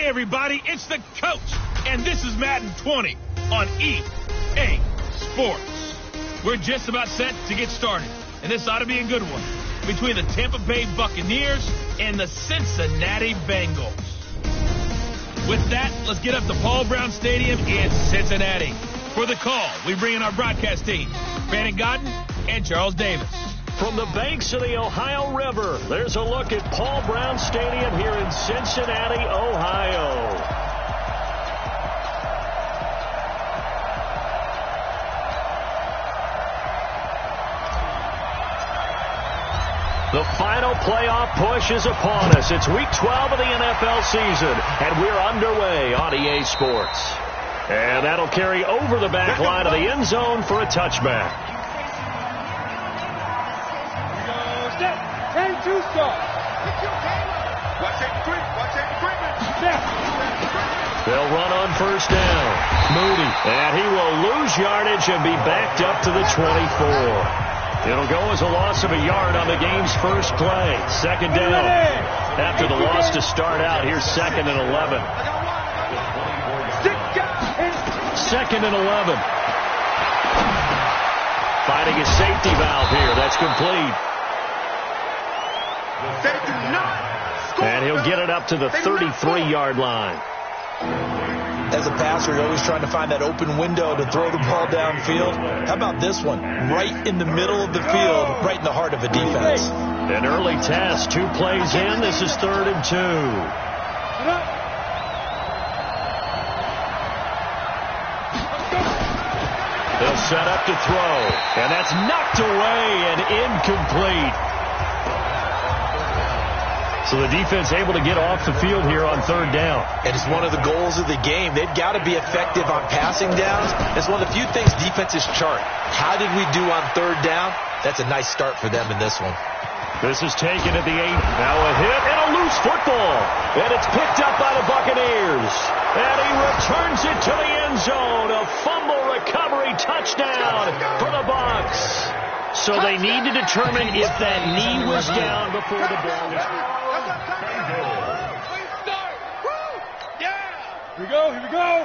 Hey, everybody, it's the coach, and this is Madden 20 on EA Sports. We're just about set to get started, and this ought to be a good one between the Tampa Bay Buccaneers and the Cincinnati Bengals. With that, let's get up to Paul Brown Stadium in Cincinnati. For the call, we bring in our broadcast team, Brandon Godden and Charles Davis. From the banks of the Ohio River, there's a look at Paul Brown Stadium here in Cincinnati, Ohio. The final playoff push is upon us. It's week 12 of the NFL season, and we're underway on EA Sports. And that'll carry over the back line of the end zone for a touchback. They'll run on first down. Moody. And he will lose yardage and be backed up to the 24. It'll go as a loss of a yard on the game's first play. Second down. After the loss to start out, here's 2nd and 11. 2nd and 11. Finding a safety valve here. That's complete. And he'll get it up to the 33-yard line. As a passer, you're always trying to find that open window to throw the ball downfield. How about this one? Right in the middle of the field, right in the heart of a defense. An early test, 2 plays in. This is 3rd and 2. They'll set up to throw. And that's knocked away and incomplete. So the defense able to get off the field here on 3rd down. And it's one of the goals of the game. They've got to be effective on passing downs. It's one of the few things defenses chart. How did we do on 3rd down? That's a nice start for them in this one. This is taken at the 8. Now a hit and a loose football. And it's picked up by the Buccaneers. And he returns it to the end zone. A fumble recovery touchdown for the Bucs. So they need to determine if that knee was down before the ball was... Here we go.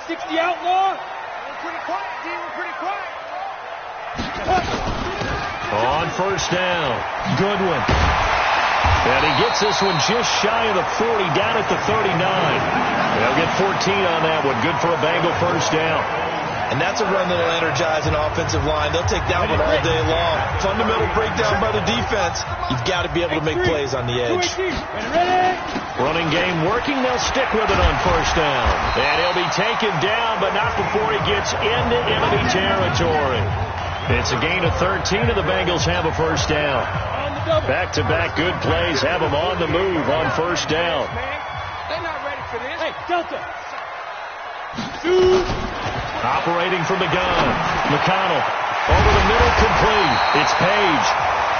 60 outlaw. Pretty quiet. On first down, Goodwin. And he gets this one just shy of the 40, down at the 39. They'll get 14 on that one. Good for a Bengal first down. And that's a run that'll energize an offensive line. They'll take that one all day long. Fundamental breakdown by the defense. You've got to be able to make plays on the edge. Running game working. They'll stick with it on first down. And he'll be taken down, but not before he gets into enemy territory. It's a gain of 13, and the Bengals have a first down. Back-to-back good plays have them on the move on first down. They're not ready for this. Hey, Delta. Operating from the gun. McConnell over the middle, complete. It's Page.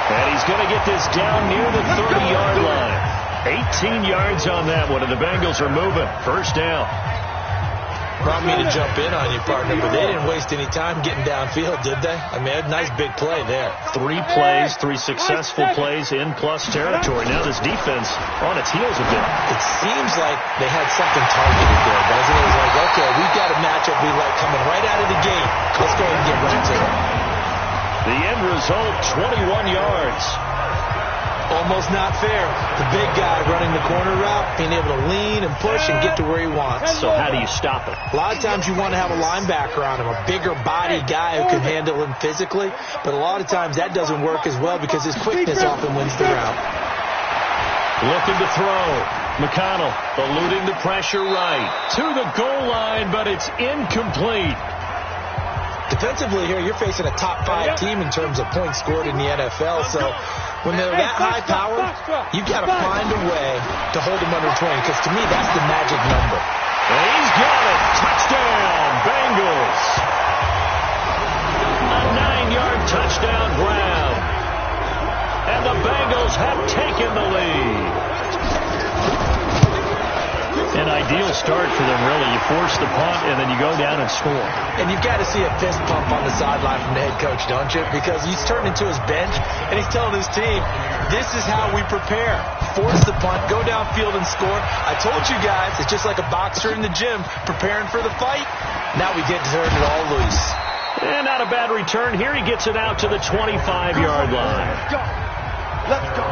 And he's going to get this down near the 30-yard line. 18 yards on that one, and the Bengals are moving. First down. Brought me to jump in on you, partner, but they didn't waste any time getting downfield, did they? I mean, a nice big play there. 3 plays, 3 successful plays in plus territory. Now this defense on its heels a bit. It seems like they had something targeted there, doesn't it? It was like, okay, we've got a matchup we like coming right out of the gate. Let's go ahead and get right to it. The end result, 21 yards. Almost not fair. The big guy running the corner route, being able to lean and push and get to where he wants. So how do you stop it? A lot of times you want to have a linebacker on him, a bigger body guy who can handle him physically, but a lot of times that doesn't work as well because his quickness often wins the route. Looking to throw. McConnell eluding the pressure right to the goal line, but it's incomplete. Defensively here, you're facing a top 5 team in terms of points scored in the NFL, so when they're that high powered, you've got to find a way to hold them under 20, because to me, that's the magic number. And he's got it. Touchdown, Bengals. A 9-yard touchdown grab. And the Bengals have taken the lead. And I ideal start for them, really. You force the punt, and then you go down and score. And you've got to see a fist pump on the sideline from the head coach, don't you? Because he's turned into his bench, and he's telling his team, this is how we prepare. Force the punt, go downfield and score. I told you guys, it's just like a boxer in the gym preparing for the fight. Now we get to turn it all loose. And not a bad return here. He gets it out to the 25-yard line. Let's go.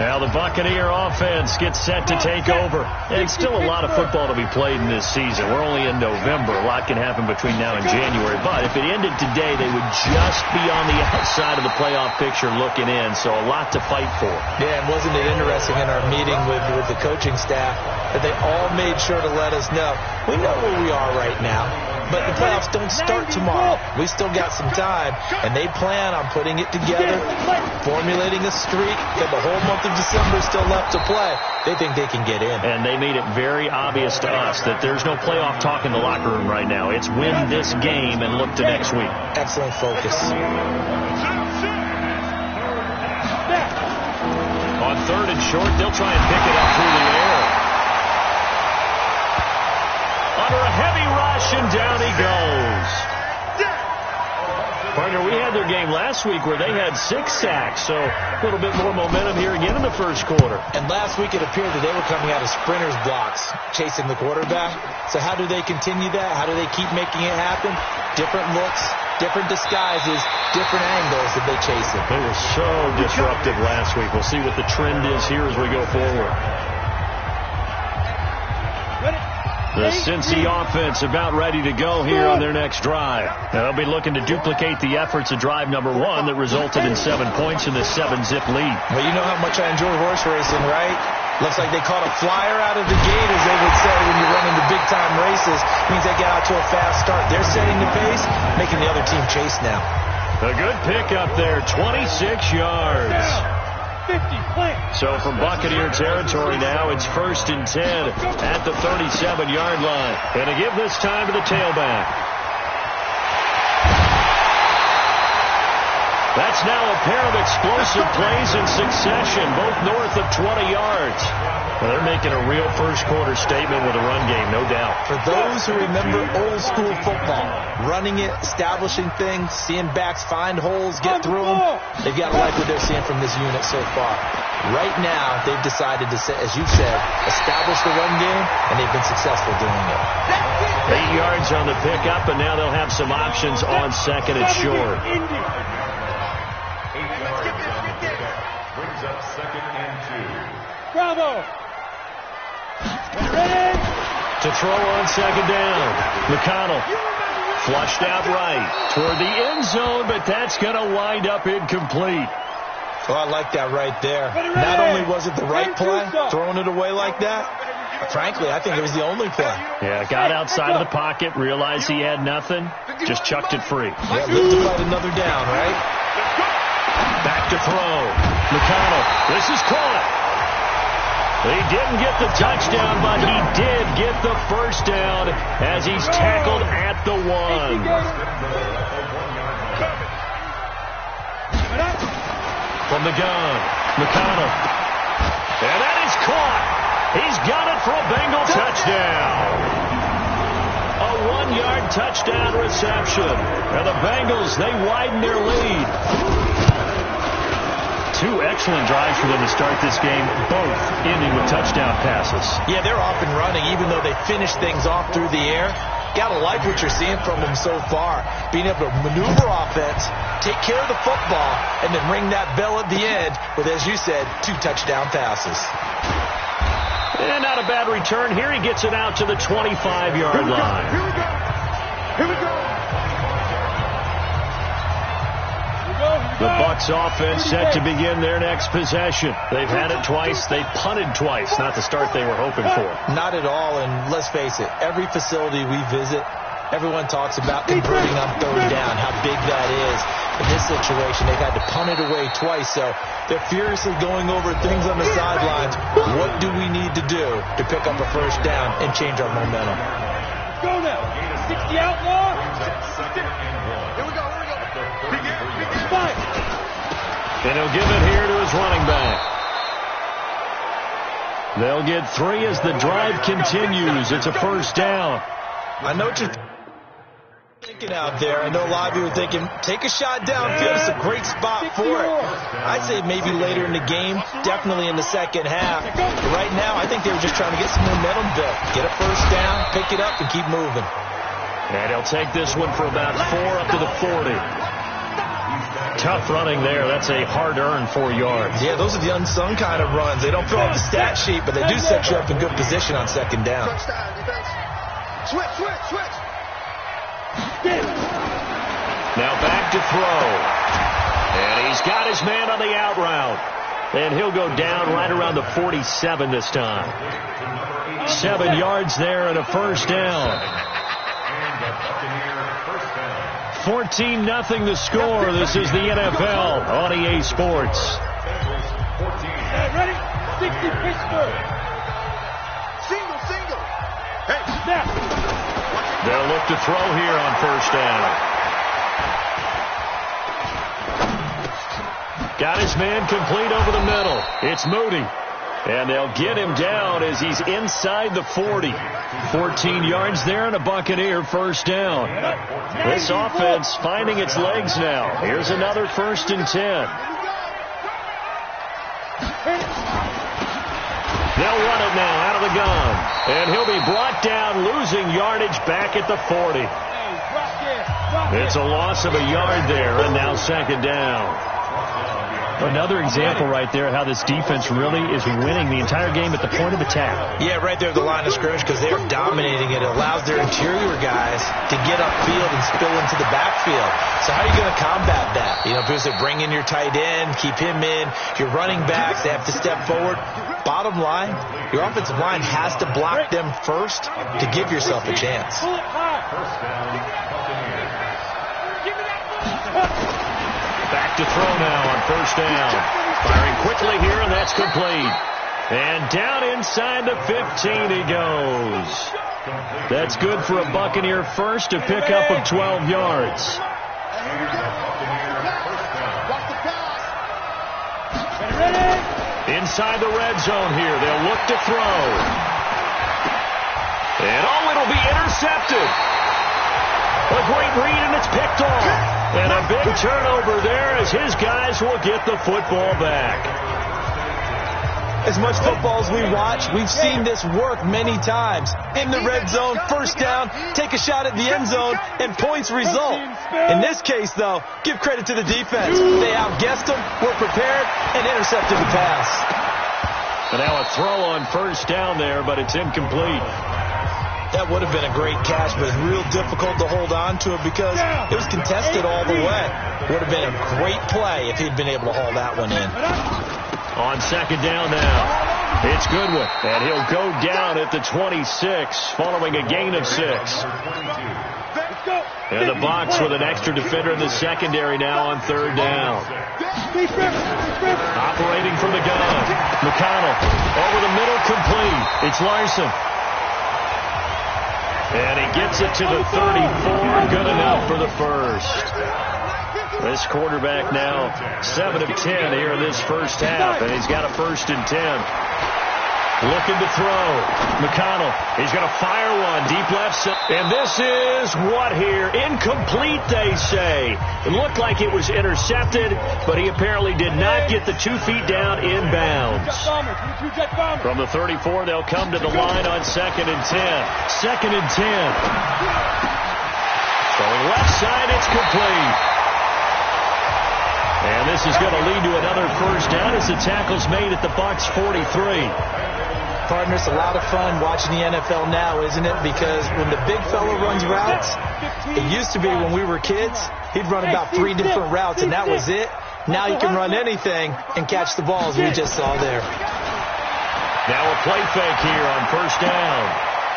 Now the Buccaneer offense gets set to take over. And still a lot of football to be played in this season. We're only in November. A lot can happen between now and January. But if it ended today, they would just be on the outside of the playoff picture looking in. So a lot to fight for. Yeah, and wasn't it interesting in our meeting with the coaching staff that they all made sure to let us know, we know where we are right now, but the playoffs don't start tomorrow. We still got some time, and they plan on putting it together, formulating a streak, got the whole month of December still left to play. They think they can get in. And they made it very obvious to us that there's no playoff talk in the locker room right now. It's win this game and look to next week. Excellent focus. On 3rd and short, they'll try and pick it up through the air. Under a heavy rush, and down he goes. Partner, we had their game last week where they had 6 sacks, so a little bit more momentum here again in the first quarter. And last week it appeared that they were coming out of sprinters blocks, chasing the quarterback. So how do they continue that? How do they keep making it happen? Different looks, different disguises, different angles that they chase it. They were so disruptive last week. We'll see what the trend is here as we go forward. The Cincy offense about ready to go here on their next drive. Now they'll be looking to duplicate the efforts of drive number 1 that resulted in 7 points in this 7-zip lead. Well, you know how much I enjoy horse racing, right? Looks like they caught a flyer out of the gate, as they would say when you run into big-time races. Means they get out to a fast start. They're setting the pace, making the other team chase now. A good pickup there, 26 yards. So from Buccaneer territory now, it's 1st and 10 at the 37-yard line. And to give this time to the tailback. That's now a pair of explosive plays in succession, both north of 20 yards. Well, they're making a real first-quarter statement with a run game, no doubt. For those who remember old-school football, running it, establishing things, seeing backs find holes, get through them, they've got to like what they're seeing from this unit so far. Right now, they've decided to, as you said, establish the run game, and they've been successful doing it. 8 yards on the pickup, and now they'll have some options on 2nd and short. Brings up 2nd and 2. Bravo! Ready? To throw on 2nd down. McConnell flushed out right toward the end zone, but that's going to wind up incomplete. Oh, I like that right there. Not only was it the right play, throwing it away like that, frankly, I think it was the only play. Yeah, got outside of the pocket, realized he had nothing, just chucked it free. Yeah, live to fight another down, right? Back to throw. McConnell, this is caught. He didn't get the touchdown, but he did get the first down as he's tackled at the 1. From the gun, McConnell. And that is caught. He's got it for a Bengal touchdown. A 1-yard touchdown reception. And the Bengals, they widen their lead. 2 excellent drives for them to start this game, both ending with touchdown passes. Yeah, they're off and running, even though they finish things off through the air. Gotta like what you're seeing from them so far. Being able to maneuver offense, take care of the football, and then ring that bell at the end with, as you said, 2 touchdown passes. And not a bad return here. He gets it out to the 25-yard line. Here we go. Here we go. The Bucs offense set to begin their next possession. They've had it twice. They punted twice. Not the start they were hoping for. Not at all, and let's face it, every facility we visit, everyone talks about converting on 3rd down, how big that is. In this situation, they've had to punt it away twice, so they're furiously going over things on the sidelines. What do we need to do to pick up a first down and change our momentum? Let's go now. 60 outlaw. Here we go. Begin. And he'll give it here to his running back. They'll get 3 as the drive continues. It's a first down. I know what you're thinking out there. I know a lot of you are thinking, take a shot downfield. It's a great spot for it. I'd say maybe later in the game, definitely in the second half. But right now, I think they were just trying to get some momentum built. Get a first down, pick it up, and keep moving. And he'll take this one for about 4 up to the 40. Tough running there. That's a hard-earned 4 yards. Yeah, those are the unsung kind of runs. They don't fill out the stat sheet, but they do set you up in good position on second down. Switch. Now back to throw. And he's got his man on the out route. And he'll go down right around the 47 this time. 7 yards there and a first down. 14-0 the score. This is the NFL on EA Sports. Ready? 60 Pittsburgh. Single. Hey, snap. They'll look to throw here on first down. Got his man complete over the middle. It's Moody. And they'll get him down as he's inside the 40. 14 yards there and a Buccaneer first down. This offense finding its legs now. Here's another 1st and 10. They'll run it now out of the gun. And he'll be brought down, losing yardage back at the 40. It's a loss of a yard there, and now second down. Another example right there how this defense really is winning the entire game at the point of attack. Yeah, right there at the line of scrimmage because they're dominating it. It allows their interior guys to get upfield and spill into the backfield. So how are you going to combat that? You know, because they bring in your tight end, keep him in. Your running backs, they have to step forward. Bottom line, your offensive line has to block them first to give yourself a chance. Back to throw now on first down. Firing quickly here, and that's complete. And down inside the 15 he goes. That's good for a Buccaneer first, a pickup of 12 yards. Inside the red zone here. They'll look to throw. And it'll be intercepted. A great read, and it's picked off. And a big turnover there as his guys will get the football back. As much football as we watch, we've seen this work many times. In the red zone, first down, take a shot at the end zone, and points result. In this case, though, give credit to the defense. They outguessed them, were prepared, and intercepted the pass. And now a throw on first down there, but it's incomplete. That would have been a great catch, but it's real difficult to hold on to it because it was contested all the way. Would have been a great play if he'd been able to haul that one in. On second down now, it's Goodwin, and he'll go down at the 26 following a gain of 6. And the box with an extra defender in the secondary now on third down. Operating from the gun, McConnell over the middle, complete. It's Larson. And he gets it to the 34, good enough for the first. This quarterback now 7 of 10 here in this first half, and he's got a 1st and 10. Looking to throw. McConnell, he's going to fire one deep left side. And this is what here? Incomplete, they say. It looked like it was intercepted, but he apparently did not get the 2 feet down inbounds. From the 34, they'll come to the line on 2nd and 10. 2nd and 10. Throwing left side, it's complete. And this is going to lead to another first down as the tackle's made at the Bucs 43. Partner, it's a lot of fun watching the NFL now, isn't it? Because when the big fella runs routes, it used to be when we were kids, he'd run about 3 different routes, and that was it. Now you can run anything and catch the balls we just saw there. Now a play fake here on first down.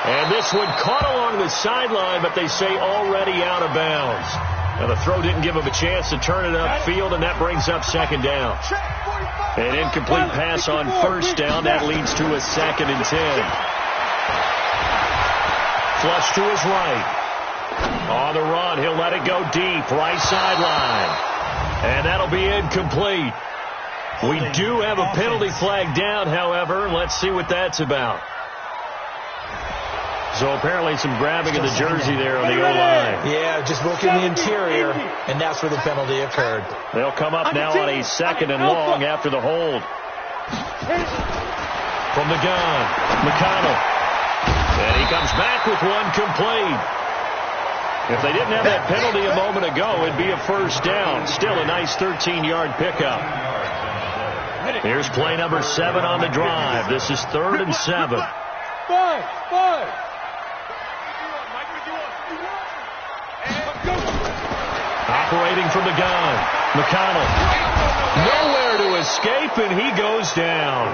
And this one caught along the sideline, but they say already out of bounds. Now the throw didn't give him a chance to turn it upfield, and that brings up second down. An incomplete pass on first down. That leads to a 2nd and 10. Flush to his right. On the run, he'll let it go deep. Right sideline. And that'll be incomplete. We do have a penalty flag down, however. Let's see what that's about. So apparently some grabbing of the jersey there on the O-line. Yeah, just working the interior, and that's where the penalty occurred. They'll come up now on a 2nd and long after the hold. From the gun, McConnell. And he comes back with one complete. If they didn't have that penalty a moment ago, it'd be a first down. Still a nice 13-yard pickup. Here's play number 7 on the drive. This is 3rd and 7. Five. Operating from the gun, McConnell. Nowhere to escape, and he goes down.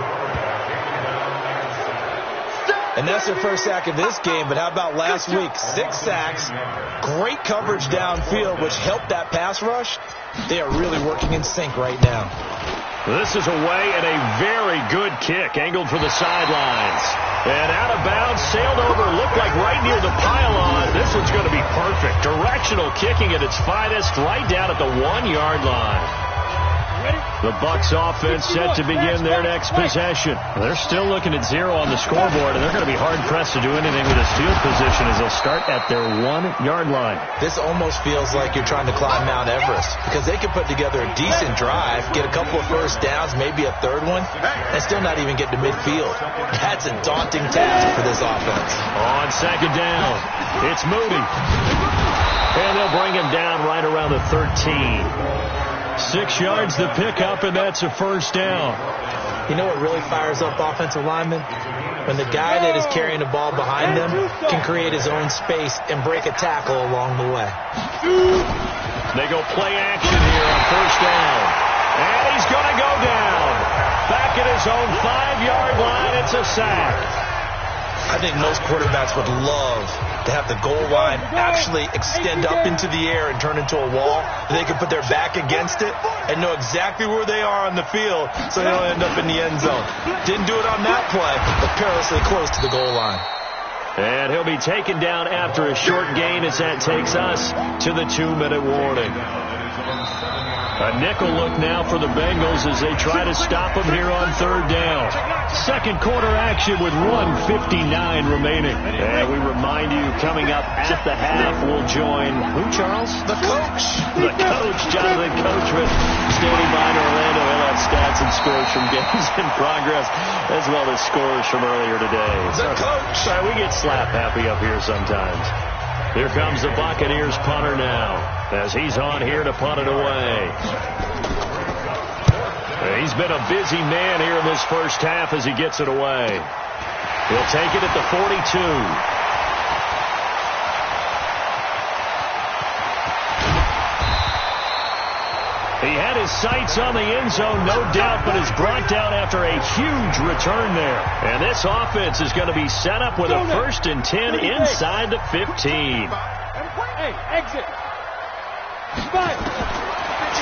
And that's their first sack of this game, but how about last week? 6 sacks, great coverage downfield, which helped that pass rush. They are really working in sync right now. This is away and a very good kick, angled for the sidelines. And out of bounds, sailed over, looked like right near the pylon. This one's going to be perfect. Directional kicking at its finest, right down at the 1-yard line. The Bucs offense set to begin their next possession. They're still looking at 0 on the scoreboard, and they're going to be hard-pressed to do anything with this field position as they'll start at their 1-yard line. This almost feels like you're trying to climb Mount Everest because they can put together a decent drive, get a couple of first downs, maybe a third one, and still not even get to midfield. That's a daunting task for this offense. On 2nd down, it's Moody. And they'll bring him down right around the 13. 6 yards to pick up, and that's a first down. You know what really fires up offensive linemen? When the guy that is carrying the ball behind them can create his own space and break a tackle along the way. They go play action here on first down. And he's going to go down. Back at his own 5-yard line, it's a sack. I think most quarterbacks would love to have the goal line actually extend up into the air and turn into a wall. They can put their back against it and know exactly where they are on the field so they don't end up in the end zone. Didn't do it on that play, but perilously close to the goal line. And he'll be taken down after a short gain as that takes us to the 2-minute warning. A nickel look now for the Bengals as they try to stop them here on 3rd down. Second quarter action with 1:59 remaining. And we remind you, coming up at the half, we'll join who, Charles? The coach. The coach, Jonathan Coachman, standing by to Orlando. He'll have stats and scores from games in progress, as well as scores from earlier today. The coach. Sorry, we get slap happy up here sometimes. Here comes the Buccaneers punter now, as he's on here to punt it away. He's been a busy man here in this first half as he gets it away. He'll take it at the 42. He had his sights on the end zone, no doubt, but is brought down after a huge return there. And this offense is going to be set up with a 1st and 10 inside the 15. Hey, exit.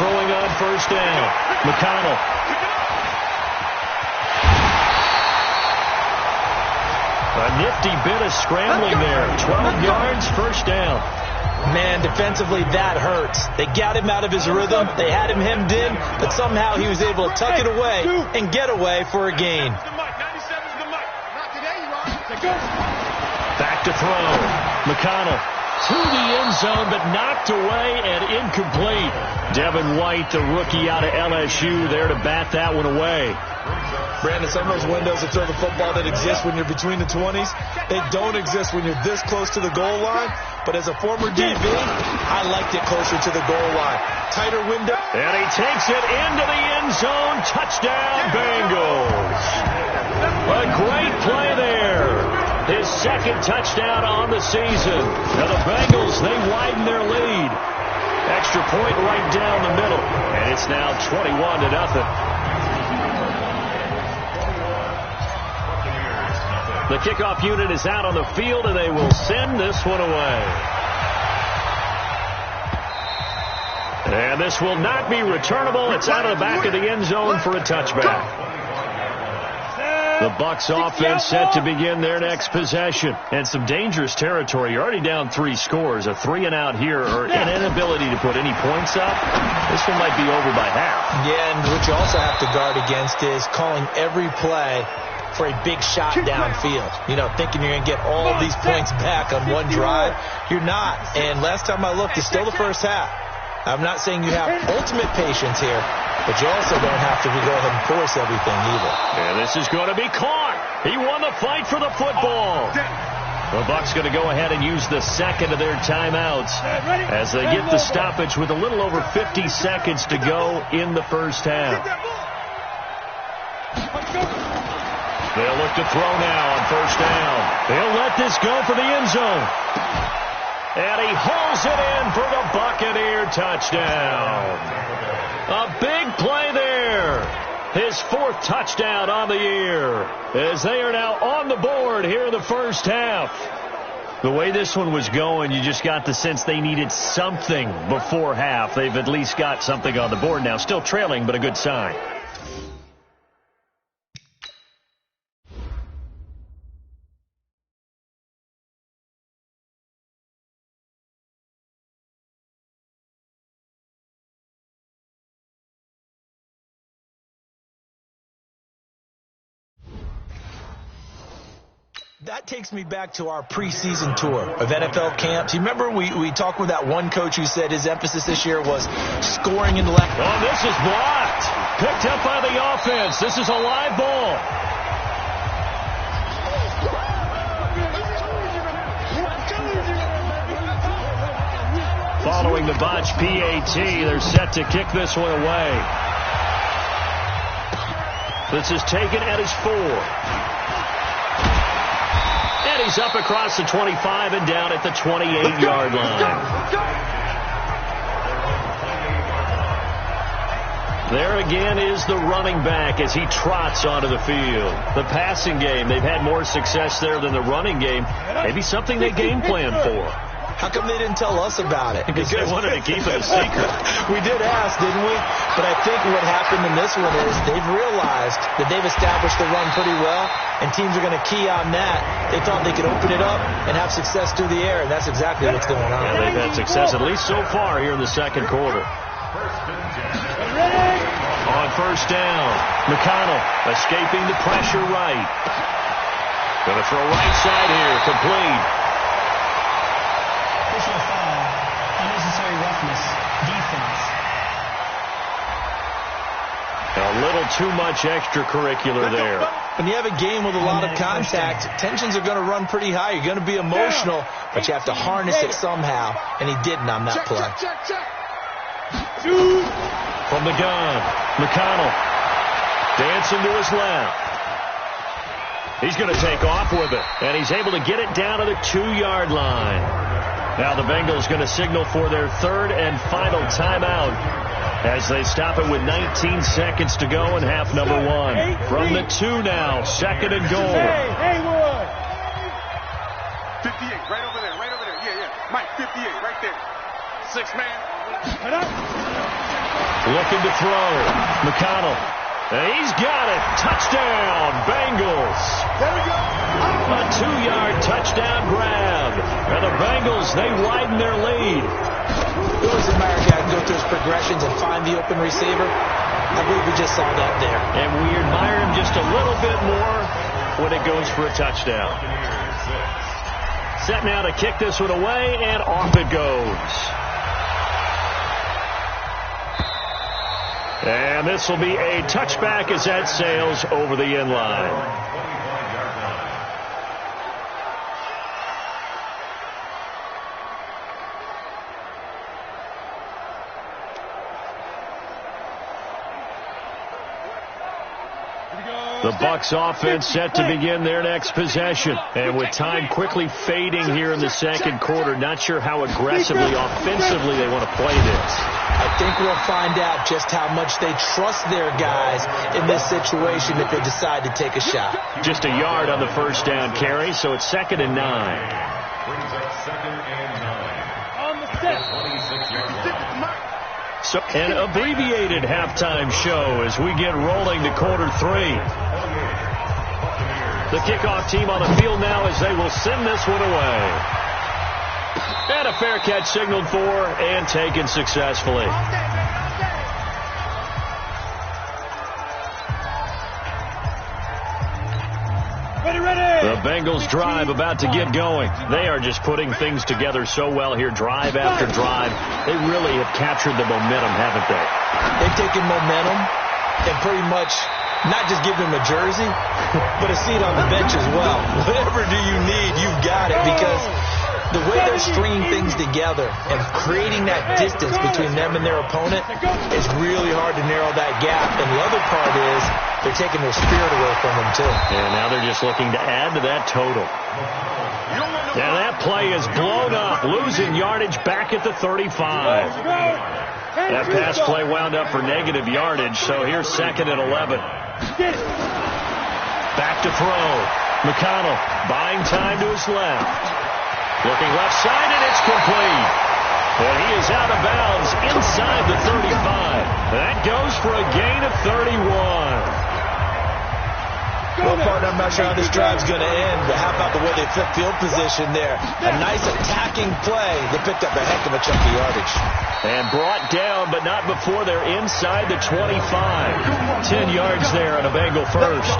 Throwing on first down, McConnell. A nifty bit of scrambling there. 12 yards, first down. Man, defensively, that hurts. They got him out of his rhythm. They had him hemmed in, but somehow he was able to tuck it away and get away for a gain. Back to throw. McConnell to the end zone, but knocked away and incomplete. Devin White, the rookie out of LSU, there to bat that one away. Brandon, some of those windows to throw the football that exist when you're between the 20s, they don't exist when you're this close to the goal line. But as a former DB, I liked it closer to the goal line. Tighter window. And he takes it into the end zone. Touchdown, Bengals. A great play there. His 2nd touchdown on the season. Now the Bengals, they widen their lead. Extra point right down the middle. And it's now 21-0. The kickoff unit is out on the field, and they will send this one away. And this will not be returnable. It's out of the back of the end zone for a touchback. The Bucs offense set to begin their next possession. And some dangerous territory. You're already down 3 scores. A 3-and-out here or an inability to put any points up. This one might be over by half. Yeah, and what you also have to guard against is calling every play for a big shot downfield. You know, thinking you're going to get all these points back on one drive. You're not. And last time I looked, it's still the first half. I'm not saying you have ultimate patience here, but you also don't have to go ahead and force everything either. And this is going to be caught. He won the fight for the football. The Bucs going to go ahead and use the second of their timeouts as they get the stoppage with a little over 50 seconds to go in the first half. They'll look to throw now on first down. They'll let this go for the end zone. And he hauls it in for the Buccaneer touchdown. A big play there. His 4th touchdown on the year as they are now on the board here in the first half. The way this one was going, you just got the sense they needed something before half. They've at least got something on the board now. Still trailing, but a good sign. That takes me back to our preseason tour of NFL camps. You remember we talked with that one coach who said his emphasis this year was scoring in the left. Oh, this is blocked. Picked up by the offense. This is a live ball. Following the botch PAT, they're set to kick this one away. This is taken at his 4. And he's up across the 25 and down at the 28-yard line. There again is the running back as he trots onto the field. The passing game, they've had more success there than the running game. Maybe something they game plan for. How come they didn't tell us about it? Because they wanted to keep it a secret. We did ask, didn't we? But I think what happened in this one is they've realized that they've established the run pretty well, and teams are going to key on that. They thought they could open it up and have success through the air, and that's exactly what's going on. Yeah, they've had success, at least so far, here in the second quarter. On first down, McConnell escaping the pressure right. Going to throw right side here, complete. Personal foul, unnecessary roughness, defense. A little too much extracurricular there. When you have a game with a lot of contact, tensions are going to run pretty high. You're going to be emotional, but you have to harness it somehow, and he didn't on that play. From the gun, McConnell dancing to his left. He's going to take off with it, and he's able to get it down to the 2-yard line. Now the Bengals going to signal for their 3rd and final timeout as they stop it with 19 seconds to go in half number 1. From the 2 now, 2nd and goal. 58, right over there, yeah. Mike, 58, right there. 6 man. Looking to throw. McConnell. And he's got it. Touchdown, Bengals. There we go. A 2-yard touchdown grab. And the Bengals, they widen their lead. Who was the Meyer guy can go through his progressions and find the open receiver? I believe we just saw that there. And we admire him just a little bit more when it goes for a touchdown. Set now to kick this one away, and off it goes. And this will be a touchback as that sails over the end line. The Bucs offense set to begin their next possession. And with time quickly fading here in the second quarter, not sure how aggressively, offensively they want to play this. I think we'll find out just how much they trust their guys in this situation if they decide to take a shot. Just a yard on the first down carry, so it's 2nd and 9. Brings up 2nd and 9. On the set. 26-yard line. So an abbreviated halftime show as we get rolling to quarter 3. The kickoff team on the field now as they will send this one away. And a fair catch signaled for and taken successfully. The Bengals drive about to get going. They are just putting things together so well here, drive after drive. They really have captured the momentum, haven't they? They've taken momentum and pretty much not just give them a jersey, but a seat on the bench as well. Whatever do you need, you've got it, because the way they're stringing things together and creating that distance between them and their opponent is really hard to narrow that gap. And the other part is they're taking their spirit away from them, too. And now they're just looking to add to that total. Now that play is blown up, losing yardage back at the 35. That pass play wound up for negative yardage, so here's 2nd and 11. Back to throw. McConnell buying time to his left. Looking left side, and it's complete. And he is out of bounds inside the 35. That goes for a gain of 31. Well, partner, I'm not sure how this drive's going to end, but how about the way they flip field position there? A nice attacking play. They picked up a heck of a chunk of yardage. And brought down, but not before they're inside the 25. 10 yards there on a Bengal first.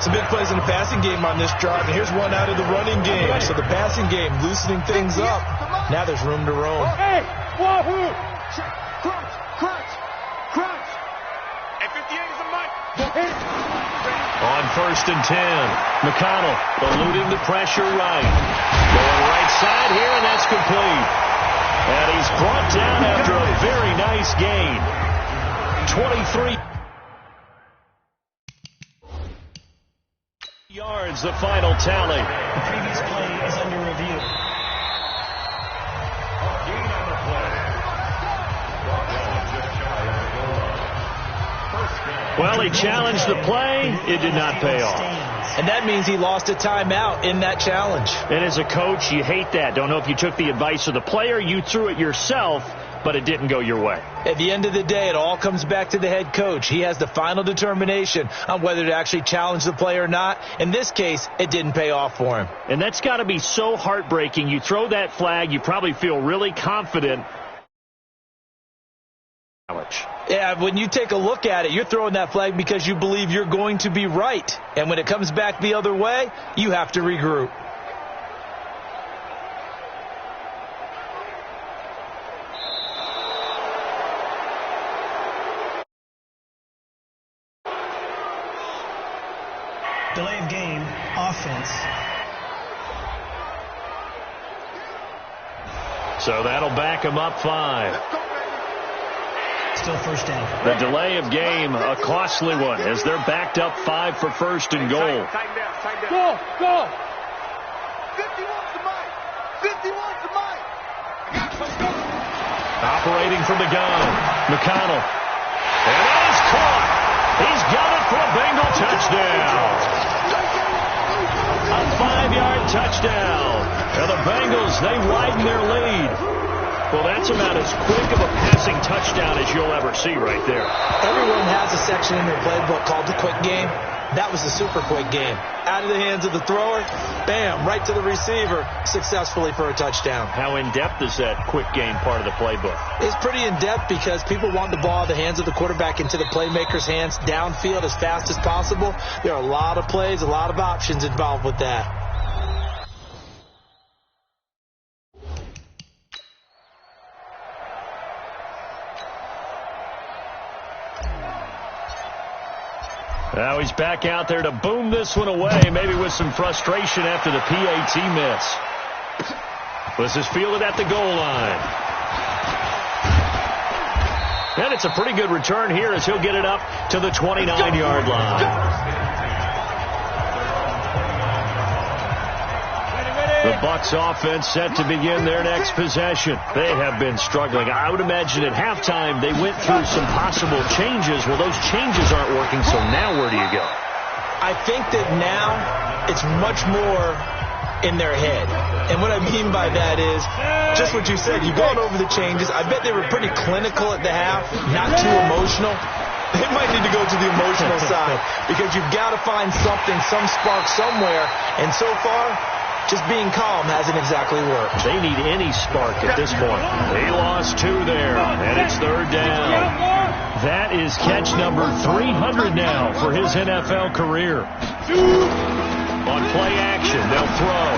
Some big plays in the passing game on this drive, and here's one out of the running game. So the passing game loosening things up. Now there's room to roam. Hey, wahoo! Crunch! Hey, 58 is a mic. On 1st and 10, McConnell eluding the pressure right. Going right side here, and that's complete. And he's brought down after a very nice gain. 23 yards, the final tally. The previous play is under review. Well, he challenged the play. It did not pay off. And that means he lost a timeout in that challenge. And as a coach, you hate that. Don't know if you took the advice of the player, you threw it yourself, but it didn't go your way. At the end of the day, it all comes back to the head coach. He has the final determination on whether to actually challenge the play or not. In this case, it didn't pay off for him. And that's got to be so heartbreaking. You throw that flag, you probably feel really confident. Yeah, when you take a look at it, you're throwing that flag because you believe you're going to be right. And when it comes back the other way, you have to regroup. Delay of game, offense. So that'll back him up 5. Still first down. The delay of game, a costly one, as they're backed up 5 for 1st and goal. Go! 50 wants the mic! 50 wants the mic! Let's go! Operating from the gun, McConnell. And that is caught. He's got it for a Bengal touchdown. A 5-yard touchdown. And the Bengals, they widen their lead. Well, that's about as quick of a passing touchdown as you'll ever see right there. Everyone has a section in their playbook called the quick game. That was the super quick game. Out of the hands of the thrower, bam, right to the receiver, successfully for a touchdown. How in-depth is that quick game part of the playbook? It's pretty in-depth because people want the ball out of the hands of the quarterback into the playmaker's hands downfield as fast as possible. There are a lot of plays, a lot of options involved with that. Now he's back out there to boom this one away, maybe with some frustration after the PAT miss. This is fielded at the goal line. And it's a pretty good return here as he'll get it up to the 29-yard line. The Bucs offense set to begin their next possession. They have been struggling. I would imagine at halftime they went through some possible changes. Well, those changes aren't working, so now where do you go? I think that now it's much more in their head. And what I mean by that is just what you said. You've gone over the changes. I bet they were pretty clinical at the half, not too emotional. They might need to go to the emotional side because you've got to find something, some spark somewhere. And so far, just being calm hasn't exactly worked. They need any spark at this point. He lost 2 there, and it's 3rd down. That is catch number 300 now for his NFL career. On play action, they'll throw.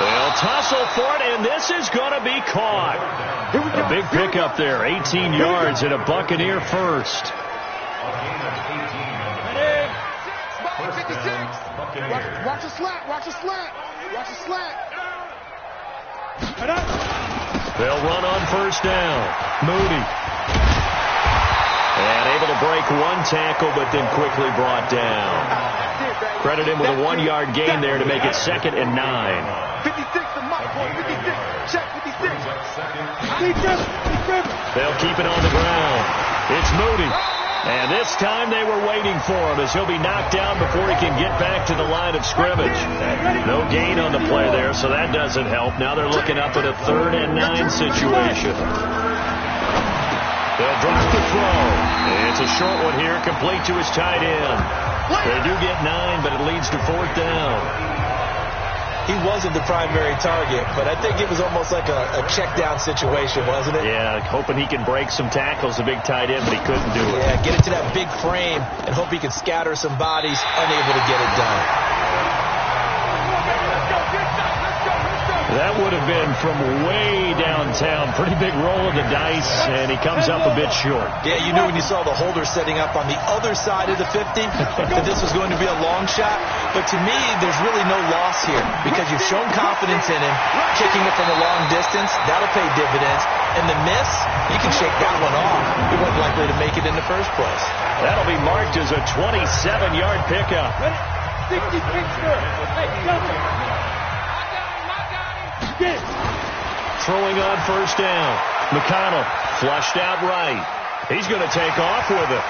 They'll tussle for it, and this is going to be caught. A big pickup there, 18 yards and a Buccaneer first. Watch a slant. Watch a slant. Watch a slant. They'll run on 1st down. Moody. And able to break 1 tackle, but then quickly brought down. Credit him with a 1-yard gain there to make it 2nd and 9. 56 to Mike. 56. Check 56. They'll keep it on the ground. It's Moody. And this time they were waiting for him as he'll be knocked down before he can get back to the line of scrimmage. No gain on the play there, so that doesn't help. Now they're looking up at a 3rd and 9 situation. They'll drop the throw. It's a short one here, complete to his tight end. They do get 9, but it leads to 4th down. He wasn't the primary target, but I think it was almost like a check-down situation, wasn't it? Yeah, hoping he can break some tackles, a big tight end, but he couldn't do it. Yeah, get it to that big frame and hope he can scatter some bodies, unable to get it done. That would have been from way downtown. Pretty big roll of the dice, and he comes up a bit short. Yeah, you knew when you saw the holder setting up on the other side of the 50 that this was going to be a long shot. But to me, there's really no loss here because you've shown confidence in him. Kicking it from a long distance, that'll pay dividends. And the miss, you can shake that one off. He wasn't likely to make it in the first place. That'll be marked as a 27-yard pickup. 60 Pittsburgh. Hey, Throwing on 1st down. McConnell flushed out right. He's going to take off with it.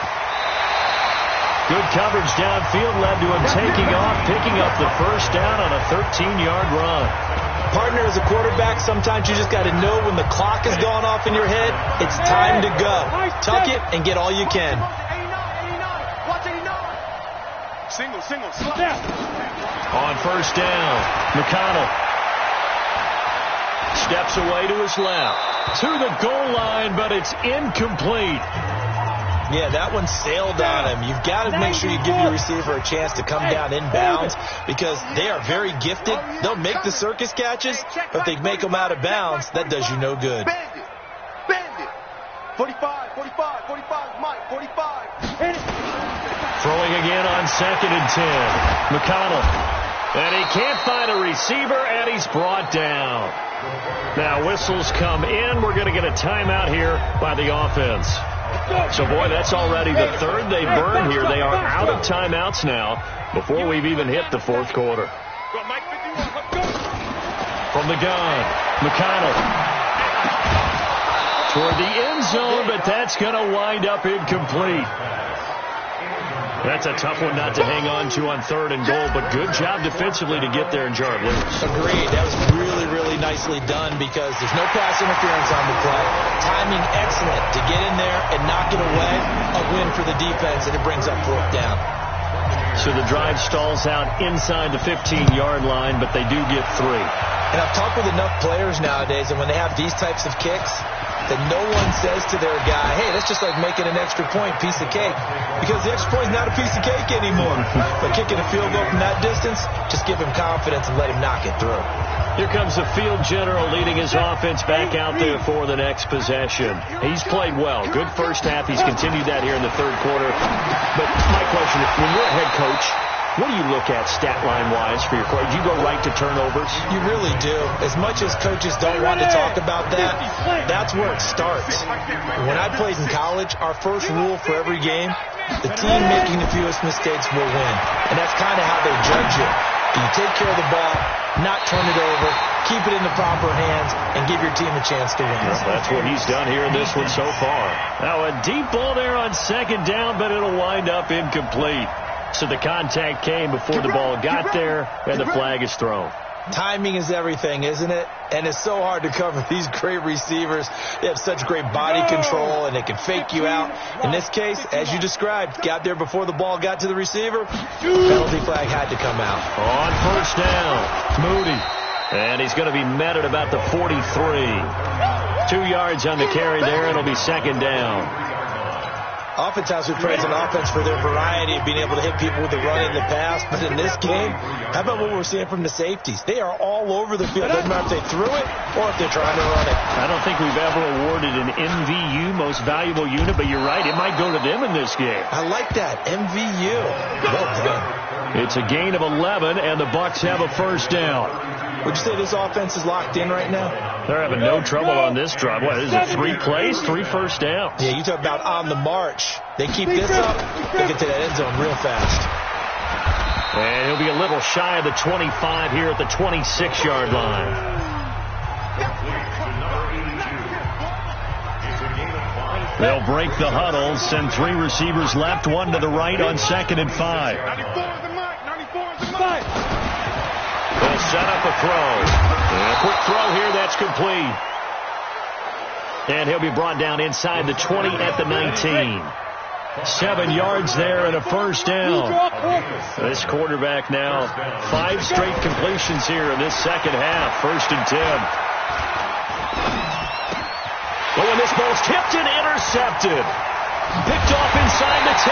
Good coverage downfield led to him taking off, picking up the 1st down on a 13-yard run. Partner, as a quarterback, sometimes you just got to know when the clock has gone off in your head, it's time to go. Tuck it and get all you can. Watch 89. Single. On 1st down, McConnell steps away to his left. To the goal line, but it's incomplete. Yeah, that one sailed on him. You've got to make sure you give your receiver a chance to come down inbounds because they are very gifted. They'll make the circus catches, but if they make them out of bounds, that does you no good. Bandit. 45, Mike, 45. Throwing again on 2nd and 10. McConnell. And he can't find a receiver, and he's brought down. Now whistles come in. We're going to get a timeout here by the offense. So, boy, that's already the 3rd they've burned here. They are out of timeouts now before we've even hit the 4th quarter. From the gun, McConnell. Toward the end zone, but that's going to wind up incomplete. That's a tough one not to hang on to on 3rd and goal, but good job defensively to get there and jar it loose. Agreed. That was really, really nicely done because there's no pass interference on the play. Timing excellent to get in there and knock it away. A win for the defense, and it brings up 4th down. So the drive stalls out inside the 15-yard line, but they do get 3. And I've talked with enough players nowadays, and when they have these types of kicks, that no one says to their guy, hey, that's just like making an extra point, piece of cake. Because the extra point is not a piece of cake anymore. But kicking a field goal from that distance, just give him confidence and let him knock it through. Here comes the field general leading his offense back out there for the next possession. He's played well. Good first half. He's continued that here in the 3rd quarter. But my question, when you're a head coach, what do you look at stat line-wise for your coach? Do you go right to turnovers? You really do. As much as coaches don't want to talk about that, that's where it starts. When I played in college, our first rule for every game, the team making the fewest mistakes will win. And that's kind of how they judge you. Do you take care of the ball, not turn it over, keep it in the proper hands, and give your team a chance to win? Well, that's what he's done here in this one so far. Now a deep ball there on 2nd down, but it'll wind up incomplete. So the contact came before the ball got there, and the flag is thrown. Timing is everything, isn't it? And it's so hard to cover these great receivers. They have such great body control, and they can fake you out. In this case, as you described, got there before the ball got to the receiver. Penalty flag had to come out. On first down, Moody. And he's going to be met at about the 43. 2 yards on the carry there. It'll be second down. Oftentimes we praise an offense for their variety of being able to hit people with the run in the pass. But in this game, how about what we're seeing from the safeties? They are all over the field. Doesn't matter if they threw it or if they're trying to run it. I don't think we've ever awarded an MVU, most valuable unit, but you're right. It might go to them in this game. I like that. MVU. Well done. It's a gain of 11, and the Bucs have a first down. Would you say this offense is locked in right now? They're having no trouble on this drive. What is it, 3 plays, 3 first downs? Yeah, you talk about on the march. They keep this up, they get to that end zone real fast. And he'll be a little shy of the 25 here at the 26-yard line. They'll break the huddle, send 3 receivers left, 1 to the right on 2nd and 5. They'll set up a throw. And a quick throw here, that's complete. And he'll be brought down inside the 20 at the 19. 7 yards there and a first down. This quarterback now 5 straight completions here in this second half. 1st and 10. Oh, and this ball's tipped and intercepted. Picked off inside the 10.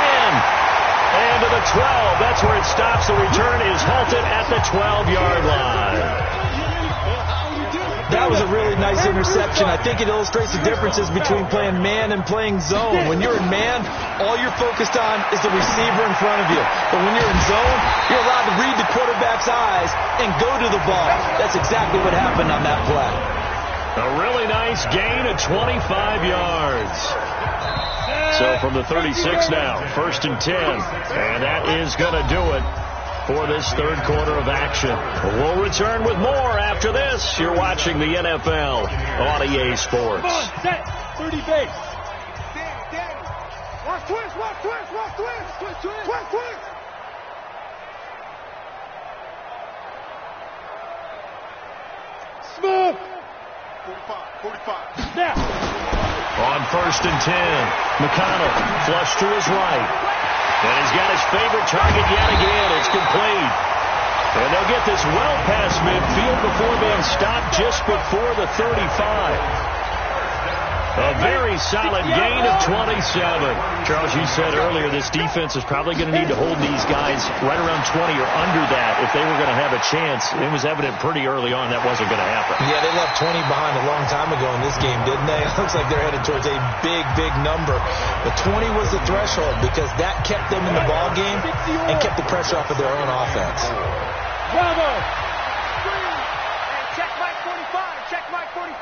And to the 12. That's where it stops. The return is halted at the 12-yard line. That was a really nice interception. I think it illustrates the differences between playing man and playing zone. When you're in man, all you're focused on is the receiver in front of you. But when you're in zone, you're allowed to read the quarterback's eyes and go to the ball. That's exactly what happened on that play. A really nice gain of 25 yards. So from the 36 now, 1st and 10. And that is going to do it for this third quarter of action. We'll return with more after this. You're watching the NFL on EA Sports. Set, 30 base. Danny. Watch twist. Smooth. 45. Now. On 1st and 10, McConnell flush to his right. And he's got his favorite target yet again. It's complete. And they'll get this well past midfield before being stopped just before the 35. A very solid gain of 27. Charles, you said earlier this defense is probably going to need to hold these guys right around 20 or under that if they were going to have a chance. It was evident pretty early on that wasn't going to happen. Yeah, they left 20 behind a long time ago in this game, didn't they? It looks like they're headed towards a big number. But 20 was the threshold because that kept them in the ball game and kept the pressure off of their own offense. Bravo! Check Mike 45. Check Mike 45.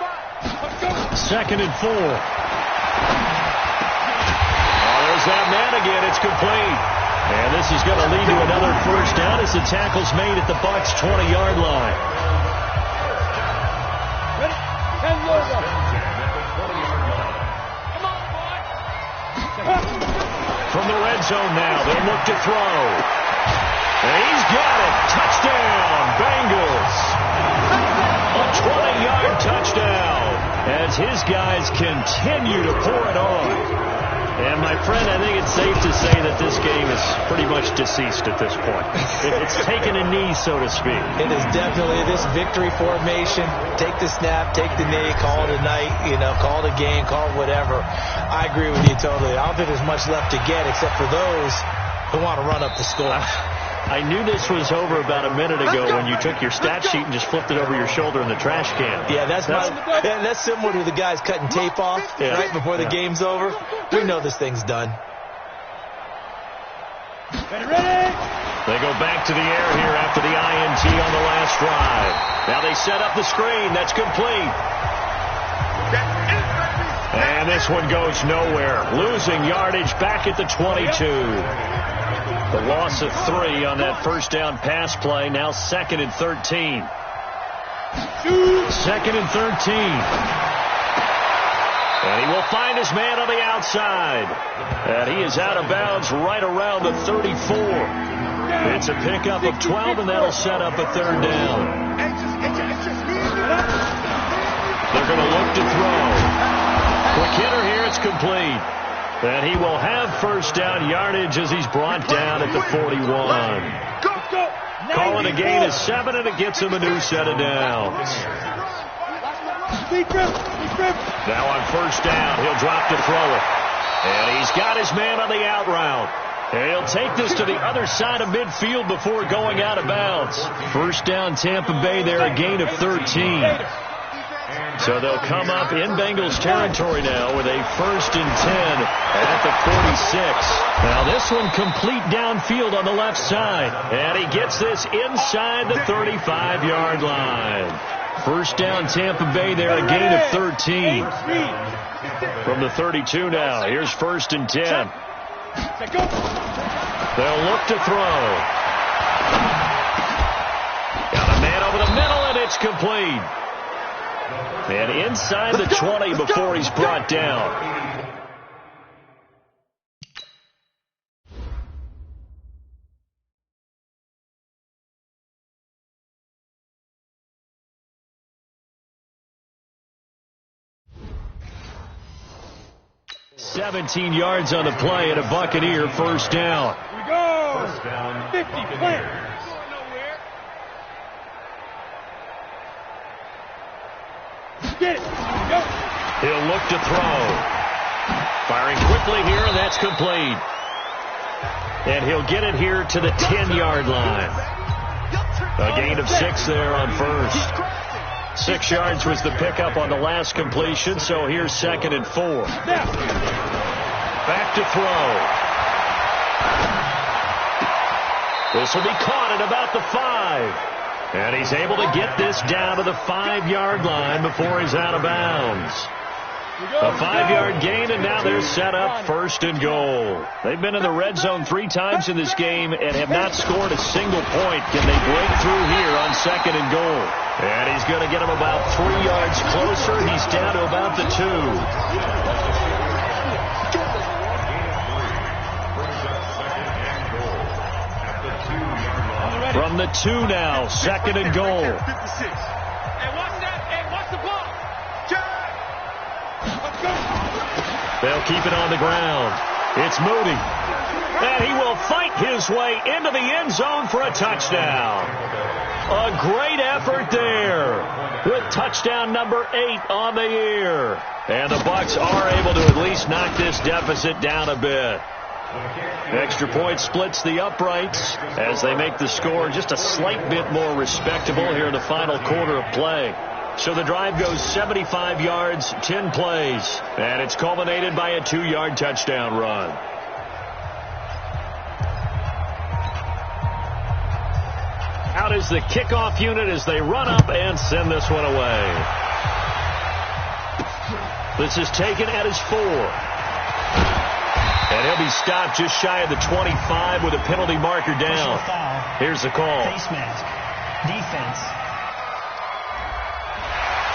Let's go. 2nd and 4. Oh, there's that man again. It's complete. And this is going to lead to another first down as the tackle's made at the Bucs' 20-yard line. Ready? 10 logo. Come on, boy. From the red zone now, they'll look to throw. And he's got it. Touchdown, Bengals. A 20-yard touchdown as his guys continue to pour it on. And, my friend, I think it's safe to say that this game is pretty much deceased at this point. It's taken a knee, so to speak. It is definitely this victory formation. Take the snap, take the knee, call it a night, call it a game, call it whatever. I agree with you totally. I don't think there's much left to get except for those who want to run up the score. I knew this was over about a minute ago when you took your stat sheet and just flipped it over your shoulder in the trash can. Yeah, that's similar to the guys cutting tape off right before the game's over. We know this thing's done. Ready? They go back to the air here after the INT on the last drive. Now they set up the screen. That's complete. And this one goes nowhere. Losing yardage back at the 22. The loss of 3 on that first down pass play. Now 2nd and 13. 2nd and 13. And he will find his man on the outside. And he is out of bounds right around the 34. It's a pickup of 12, and that'll set up a third down. They're going to look to throw. Quick hitter here. It's complete. And he will have first down yardage as he's brought down at the 41. Calling a gain of 7, and it gets him a new set of downs. Now on first down, he'll drop to throw it. And he's got his man on the out route. And he'll take this to the other side of midfield before going out of bounds. First down, Tampa Bay there, a gain of 13. So they'll come up in Bengals territory now with a 1st and 10 at the 46. Now this one complete downfield on the left side. And he gets this inside the 35-yard line. First down, Tampa Bay there, a gain of 13. From the 32 now, here's 1st and 10. They'll look to throw. Got a man over the middle, and it's complete. And inside the 20 before he's brought down. $17 yards on the play and a Buccaneer first down. We go. 50, plant. Get it. Go. He'll look to throw. Firing quickly here, and that's complete. And he'll get it here to the 10-yard line. A gain of 6 there on first. 6 yards was the pickup on the last completion, so here's 2nd and 4. Back to throw. This will be caught at about the 5. And he's able to get this down to the 5-yard line before he's out of bounds. A 5-yard gain, and now they're set up 1st and goal. They've been in the red zone 3 times in this game and have not scored a single point. Can they break through here on 2nd and goal? And he's going to get him about 3 yards closer. He's down to about the 2. From the 2 now, 2nd and goal. Hey, watch that. Hey, watch the ball. Let's go. They'll keep it on the ground. It's Moody. And he will fight his way into the end zone for a touchdown. A great effort there with touchdown number 8 on the year. And the Bucs are able to at least knock this deficit down a bit. Extra point splits the uprights as they make the score just a slight bit more respectable here in the final quarter of play. So the drive goes 75 yards, 10 plays, and it's culminated by a 2-yard touchdown run. Out is the kickoff unit as they run up and send this one away. This is taken at his 4. And he'll be stopped just shy of the 25 with a penalty marker down. Here's the call. Face mask. Defense.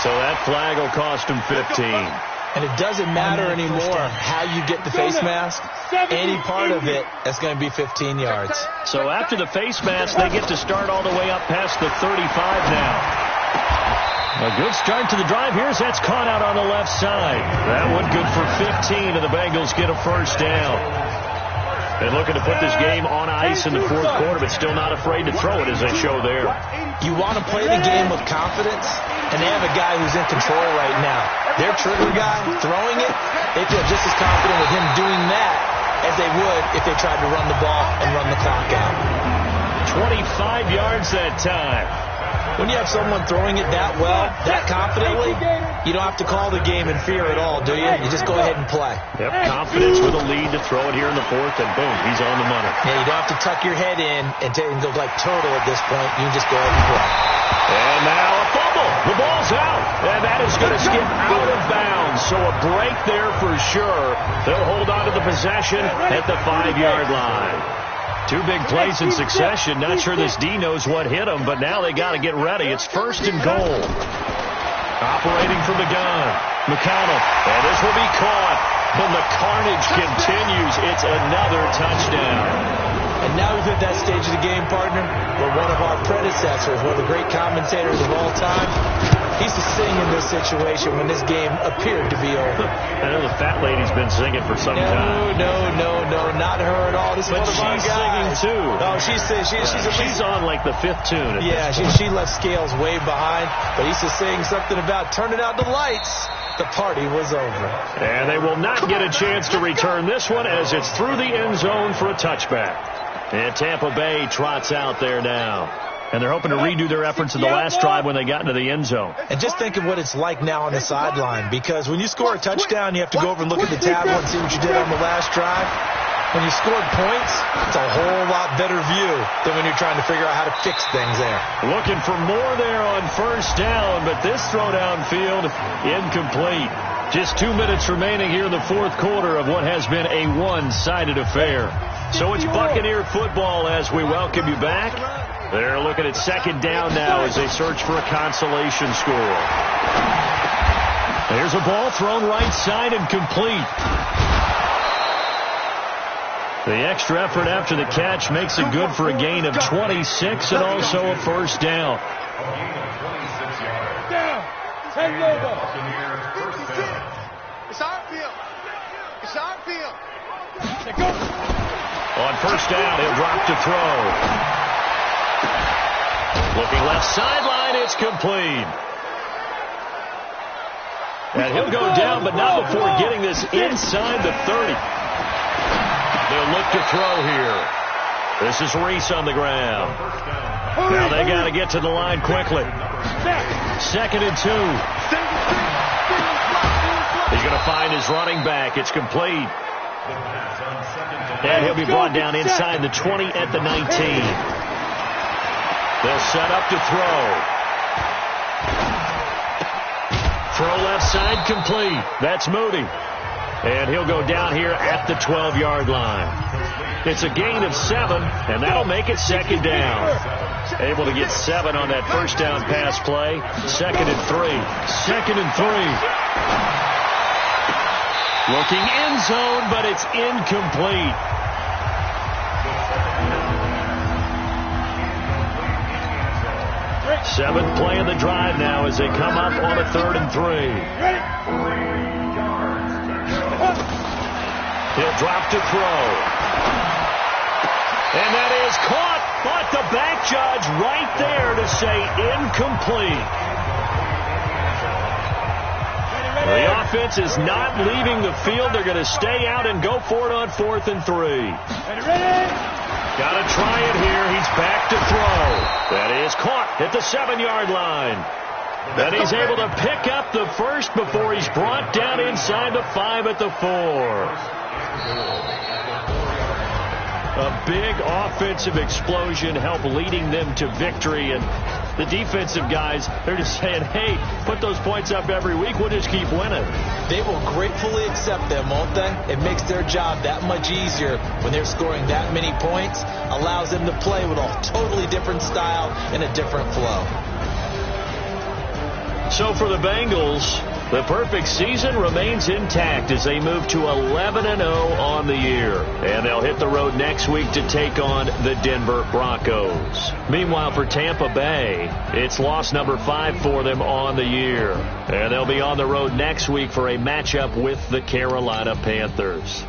So that flag will cost him 15. And it doesn't matter anymore how you get the face mask. Any part of it is going to be 15 yards. So after the face mask, they get to start all the way up past the 35 now. A good start to the drive here as that's caught out on the left side. That one good for 15, and the Bengals get a first down. They're looking to put this game on ice in the 4th quarter, but still not afraid to throw it as they show there. You want to play the game with confidence, and they have a guy who's in control right now. Their trigger guy, throwing it, they feel just as confident with him doing that as they would if they tried to run the ball and run the clock out. 25 yards that time. When you have someone throwing it that well, that confidently, you don't have to call the game in fear at all, do you? You just go ahead and play. Yep, confidence with a lead to throw it here in the 4th, and boom, he's on the money. Yeah, you don't have to tuck your head in and go like turtle at this point. You can just go ahead and play. And now a fumble. The ball's out, and that is going to skip out of bounds. So a break there for sure. They'll hold on to the possession at the 5-yard line. 2 big plays in succession. Not sure this D knows what hit him, but now they got to get ready. It's 1st and goal. Operating from the gun, McConnell, and this will be caught. And the carnage continues. It's another touchdown. And now we've hit that stage of the game, partner, where one of our predecessors, one of the great commentators of all time, he used to sing in this situation when this game appeared to be over. I know the fat lady's been singing for some time. No, not her at all. This is But one of our she's guys. singing, too. Oh, she's on like the 5th tune. Yeah, she left Scales way behind, but he used to sing something about turning out the lights. The party was over. And they will not get a chance to return this one as it's through the end zone for a touchback. And Tampa Bay trots out there now. And they're hoping to redo their efforts in the last drive when they got into the end zone. And just think of what it's like now on the sideline, because when you score a touchdown, you have to go over and look at the tablet and see what you did on the last drive. When you scored points, it's a whole lot better view than when you're trying to figure out how to fix things there. Looking for more there on first down, but this throw downfield incomplete. Just 2 minutes remaining here in the fourth quarter of what has been a one-sided affair. So it's Buccaneer football as we welcome you back. They're looking at second down now as they search for a consolation score. There's a ball thrown right side and complete. The extra effort after the catch makes it good for a gain of 26 and also a first down. It's our field. It's our field. On first down, he'll drop to throw. Looking left sideline, it's complete. And he'll go down, but not before getting this inside the 30. They'll look to throw here. This is Reese on the ground. Now they got to get to the line quickly. 2nd and 2. He's going to find his running back. It's complete. And he'll be brought down inside the 20 at the 19. They'll set up to throw. Throw left side complete. That's Moody. And he'll go down here at the 12-yard line. It's a gain of 7, and that'll make it second down. Able to get 7 on that first down pass play. 2nd and 3. 2nd and 3. Looking end zone, but it's incomplete. Seventh play of the drive now as they come up on a 3rd and 3. He'll drop to throw. And that is caught, but the back judge right there to say incomplete. The offense is not leaving the field. They're going to stay out and go for it on 4th and 3. Got to try it here. He's back to throw. That is caught at the 7-yard line. Then he's able to pick up the first before he's brought down inside the 5 at the 4. A big offensive explosion helped leading them to victory. And the defensive guys, they're just saying, hey, put those points up every week. We'll just keep winning. They will gratefully accept them, won't they? It makes their job that much easier when they're scoring that many points. Allows them to play with a totally different style and a different flow. So for the Bengals, the perfect season remains intact as they move to 11-0 on the year. And they'll hit the road next week to take on the Denver Broncos. Meanwhile, for Tampa Bay, it's loss number 5 for them on the year. And they'll be on the road next week for a matchup with the Carolina Panthers.